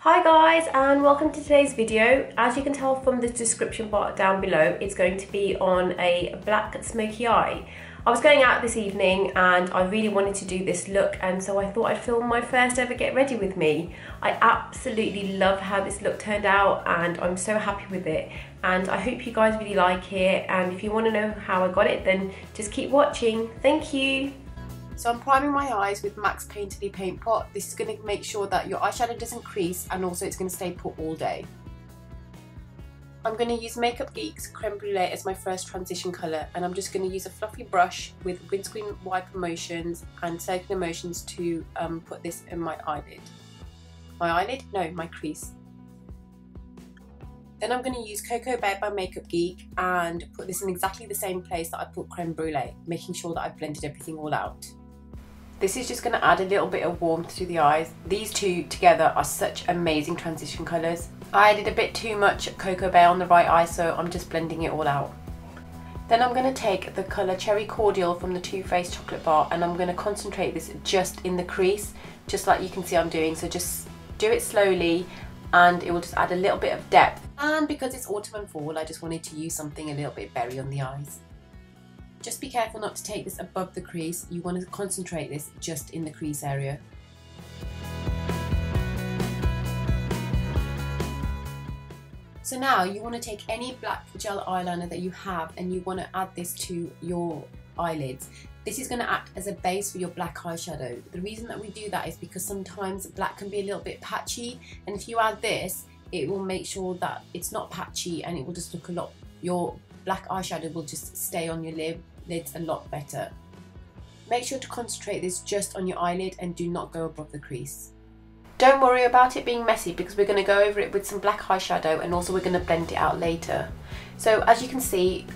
Hi guys, and welcome to today's video. As you can tell from the description bar down below, it's going to be on a black smoky eye. I was going out this evening and I really wanted to do this look, and so I thought I'd film my first ever get ready with me. I absolutely love how this look turned out and I'm so happy with it, and I hope you guys really like it, and if you want to know how I got it then just keep watching. Thank you. So I'm priming my eyes with MAC's Painterly Paint Pot. This is going to make sure that your eyeshadow doesn't crease, and also it's going to stay put all day. I'm going to use Makeup Geek's Creme Bule as my first transition colour, and I'm just going to use a fluffy brush with windscreen wiper motions and circular motions to put this in my eyelid. My crease. Then I'm going to use Coco Bear by Makeup Geek and put this in exactly the same place that I put Creme Brulee, making sure that I've blended everything all out. This is just going to add a little bit of warmth to the eyes. These two together are such amazing transition colours. I added a bit too much Coco Bear on the right eye, so I'm just blending it all out. Then I'm going to take the colour Cherry Cordial from the Too Faced Chocolate Bar, and I'm going to concentrate this just in the crease, just like you can see I'm doing. So just do it slowly and it will just add a little bit of depth. And because it's autumn and fall, I just wanted to use something a little bit berry on the eyes. Just be careful not to take this above the crease. You want to concentrate this just in the crease area. So now you want to take any black gel eyeliner that you have and you want to add this to your eyelids. This is going to act as a base for your black eyeshadow. The reason that we do that is because sometimes black can be a little bit patchy, and if you add this, it will make sure that it's not patchy and it will just look a lot, your black eyeshadow will just stay on your lids a lot better. Make sure to concentrate this just on your eyelid and do not go above the crease. Don't worry about it being messy because we're going to go over it with some black eyeshadow, and also we're going to blend it out later. So as you can see,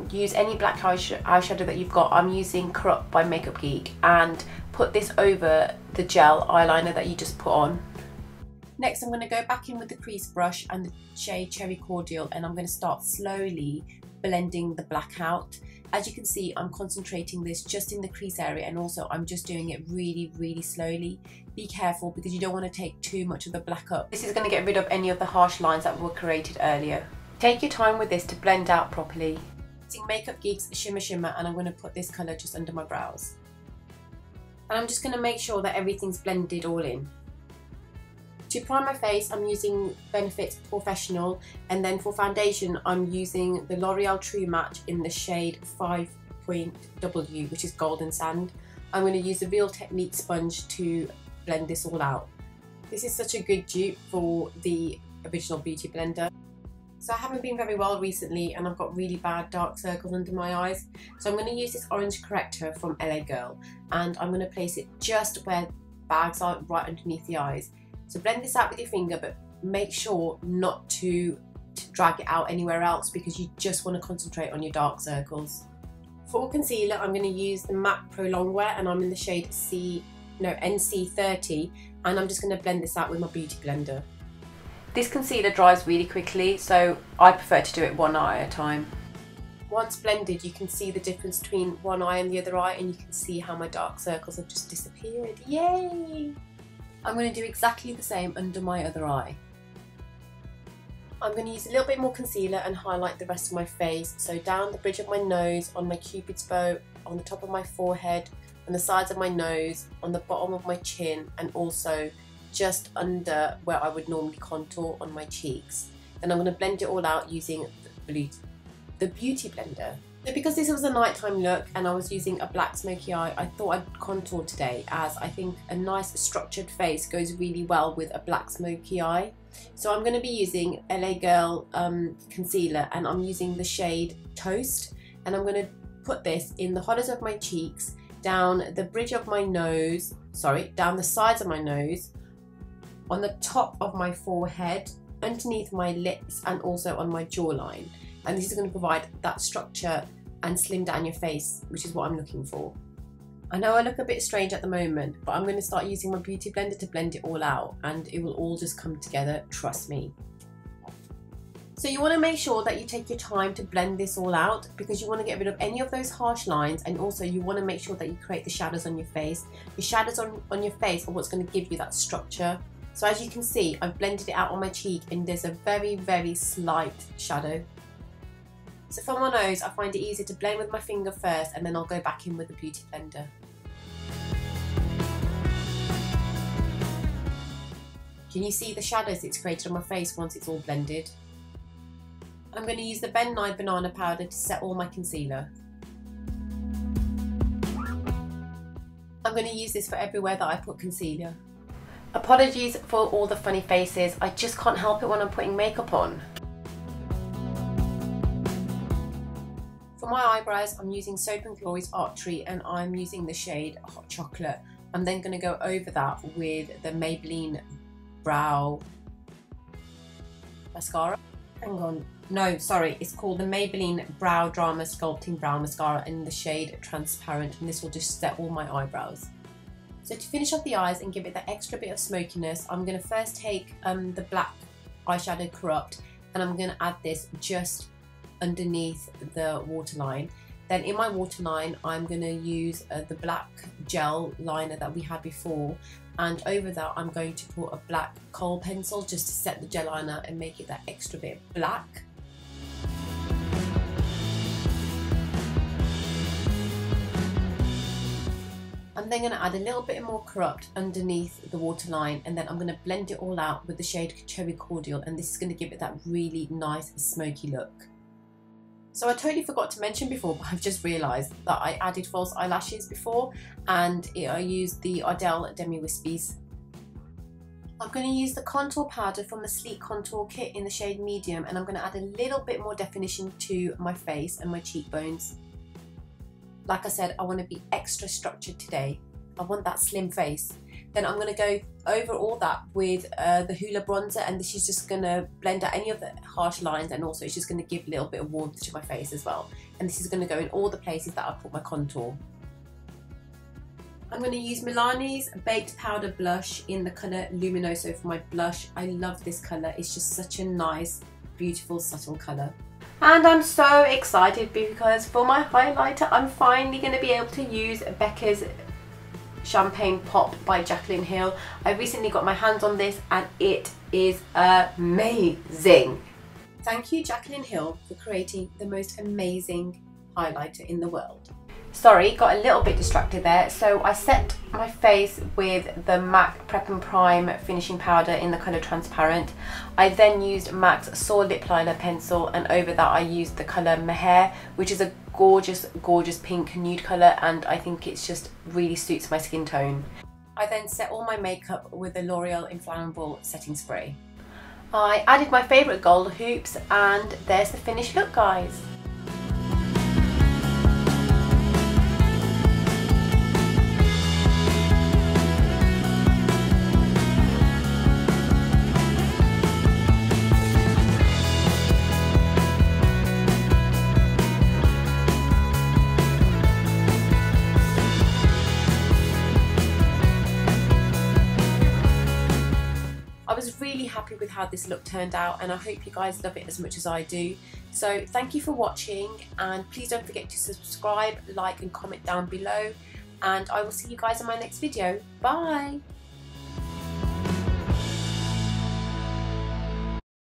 use any black eyeshadow that you've got. I'm using Corrector by Makeup Geek, and put this over the gel eyeliner that you just put on. Next I'm going to go back in with the crease brush and the shade Cherry Cordial, and I'm going to start slowly blending the black out. As you can see, I'm concentrating this just in the crease area, and also I'm just doing it really slowly. Be careful because you don't want to take too much of the black up. This is going to get rid of any of the harsh lines that were created earlier. Take your time with this to blend out properly. Using Makeup Geek's Shimmer Shimmer, and I'm going to put this colour just under my brows. And I'm just going to make sure that everything's blended all in. To prime my face, I'm using Benefit's POREfessional, and then for foundation I'm using the Loreal True Match in the shade 5.W, which is Golden Sand. I'm going to use the Real Technique sponge to blend this all out. This is such a good dupe for the original Beauty Blender. So I haven't been very well recently and I've got really bad dark circles under my eyes, so I'm going to use this orange corrector from LA Girl, and I'm going to place it just where bags are, right underneath the eyes. So blend this out with your finger, but make sure not to drag it out anywhere else because you just want to concentrate on your dark circles. For concealer, I'm going to use the MAC Prolong Wear, and I'm in the shade NC30, and I'm just going to blend this out with my Beauty Blender. This concealer dries really quickly, so I prefer to do it one eye at a time. Once blended, you can see the difference between one eye and the other eye, and you can see how my dark circles have just disappeared. Yay! I'm going to do exactly the same under my other eye. I'm going to use a little bit more concealer and highlight the rest of my face. So down the bridge of my nose, on my cupid's bow, on the top of my forehead, on the sides of my nose, on the bottom of my chin, and also just under where I would normally contour on my cheeks. Then I'm going to blend it all out using the Beauty Blender. So because this was a nighttime look and I was using a black smoky eye, I thought I'd contour today, as I think a nice structured face goes really well with a black smoky eye. So I'm going to be using LA Girl concealer, and I'm using the shade Toast, and I'm going to put this in the hollows of my cheeks, down the bridge of my nose, down the sides of my nose, on the top of my forehead, underneath my lips, and also on my jawline. And this is going to provide that structure and slim down your face, which is what I'm looking for. I know I look a bit strange at the moment, but I'm going to start using my Beauty Blender to blend it all out, and it will all just come together, trust me. So you want to make sure that you take your time to blend this all out, because you want to get rid of any of those harsh lines, and also you want to make sure that you create the shadows on your face. The shadows on your face are what's going to give you that structure. So as you can see, I've blended it out on my cheek and there's a very, very slight shadow. So for my nose, I find it easier to blend with my finger first and then I'll go back in with the beauty blender. Can you see the shadows it's created on my face once it's all blended? I'm going to use the Nye Banana Powder to set all my concealer. I'm going to use this for everywhere that I put concealer. Apologies for all the funny faces, I just can't help it when I'm putting makeup on. For my eyebrows, I'm using Soap & Glory's Archery and I'm using the shade Hot Chocolate. I'm then going to go over that with the Maybelline Brow Mascara. Hang on, no, sorry, it's called the Maybelline Brow Drama Sculpting Brow Mascara in the shade Transparent, and this will just set all my eyebrows. So to finish off the eyes and give it that extra bit of smokiness, I'm going to first take the black eyeshadow Corrupt and I'm going to add this just underneath the waterline. Then in my waterline, I'm going to use the black gel liner that we had before, and over that I'm going to put a black kohl pencil just to set the gel liner and make it that extra bit black. I'm then going to add a little bit more Corrupt underneath the waterline, and then I'm going to blend it all out with the shade Cherry Cordial, and this is going to give it that really nice smoky look. So I totally forgot to mention before, but I've just realised that I added false eyelashes before, and I used the Ardel Demi Wispies. I'm going to use the contour powder from the Sleek Contour Kit in the shade Medium, and I'm going to add a little bit more definition to my face and my cheekbones. Like I said, I want to be extra structured today. I want that slim face. Then I'm going to go over all that with the Hoola bronzer, and this is just going to blend out any of the harsh lines, and also it's just going to give a little bit of warmth to my face as well. And this is going to go in all the places that I put my contour. I'm going to use Milani's Baked Powder Blush in the colour Luminoso for my blush. I love this colour, it's just such a nice, beautiful, subtle colour. And I'm so excited because for my highlighter, I'm finally going to be able to use Becca's Champagne Pop by Jaclyn Hill. I recently got my hands on this and it is amazing. Thank you, Jaclyn Hill, for creating the most amazing highlighter in the world. Sorry, got a little bit distracted there. So I set my face with the MAC Prep and Prime finishing powder in the colour Transparent. I then used MAC's Soar Lip Liner pencil, and over that I used the colour Meher, which is a gorgeous, gorgeous pink nude colour, and I think it just really suits my skin tone. I then set all my makeup with the L'Oreal Infallible setting spray. I added my favourite gold hoops, and there's the finished look, guys. I was really happy with how this look turned out, and I hope you guys love it as much as I do. So thank you for watching, and please don't forget to subscribe, like and comment down below, and I will see you guys in my next video. Bye!